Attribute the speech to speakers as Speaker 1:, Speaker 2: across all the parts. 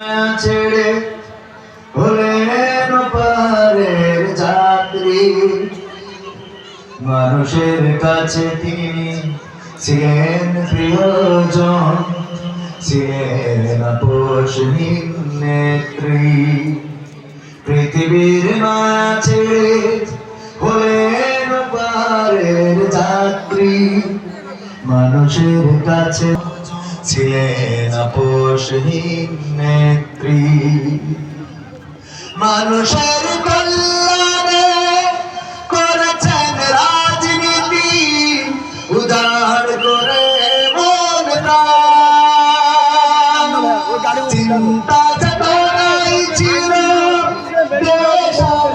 Speaker 1: ছেড়ে হলেন পারের যাত্রী। মানুষের কাছে তিনি ছিলেন প্রিয়জন, ছিলেন আপোষহীন নেত্রী। পৃথিবীর মায়া ছেড়ে হলেন পারের যাত্রী। মানুষের কাছে ছিলেন আপোষহীন নেত্রী। মানুষের কল্যাণে করেছেন রাজনীতি, উদার করে মন প্রাণ। চিন্তা চেতনাই ছিল দেশ আর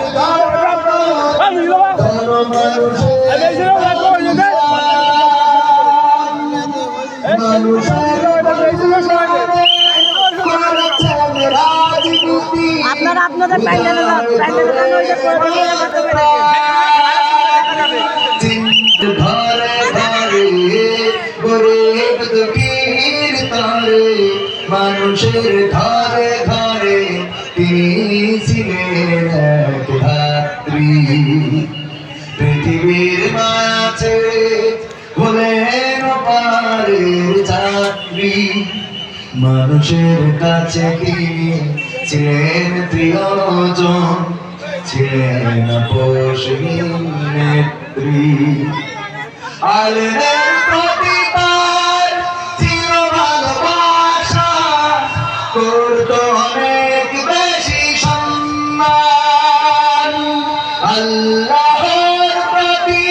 Speaker 2: আপনারা আপনাদের প্যান্ডেলে যান, প্যান্ডেলে যান, ওই যে
Speaker 1: ঘরে ঘরে গরিব দুঃখীর তরে, মানুষের ঘরে ঘরে তিনি ছিলেন এক ধাত্রী। পৃথিবীর মায়া ছেড়ে হলেন পারের যাত্রী। মানুষের কাছে তিনি ছিলেন প্রিয়জন, ছিলেন আপোষহীন নেত্রী। আলেমের প্রতি তার ছিল ভালোবাসা, করত অনেক বেশি সম্মান। আল্লাহর প্রতি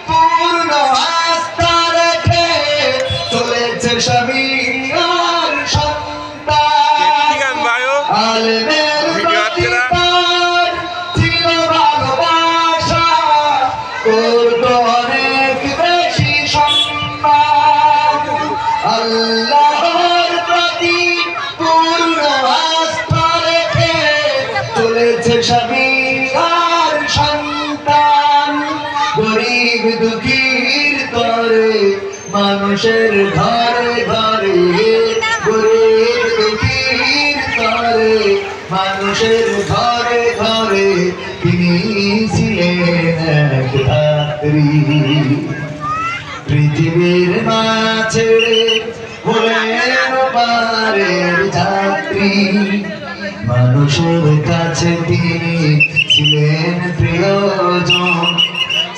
Speaker 1: পূর্ণ আস্থা রেখে চলেছে স্বামী আর সন্তান। আলেমের প্রতি তার ছিল ভালোবাসা, করত অনেক বেশি সম্মান। আল্লাহর প্রতি পূর্ণ আস্থা রেখে চলেছে স্বামী আর সন্তান। গরিব দুঃখীর তরে মানুষের ঘরে ঘরে, গরিব দুঃখীর তরে মানুষের ঘরে ঘরে তিনি ছিলেন এক ধাত্রী। পৃথিবীর মায়া ছেড়ে হলেন পারের যাত্রী। মানুষের কাছে তিনি ছিলেন প্রিয়জন,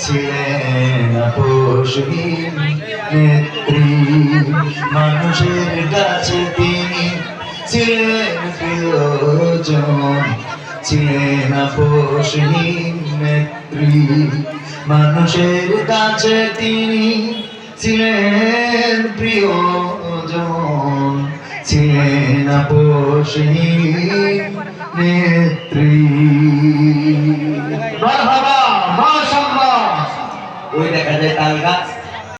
Speaker 1: ছিলেন আপোষহীন নেত্রী। মানুষের কাছে তিনি ছিলেন প্রিয়জন, ছিলেন আপোষহীন নেত্রী। মানুষের কাছে তিনি ছিলেন প্রিয়জন, ছিলেন আপোষহীন নেত্রী। মারহাবা, মাশাআল্লাহ। ওই দেখা যায় তাল গাছ।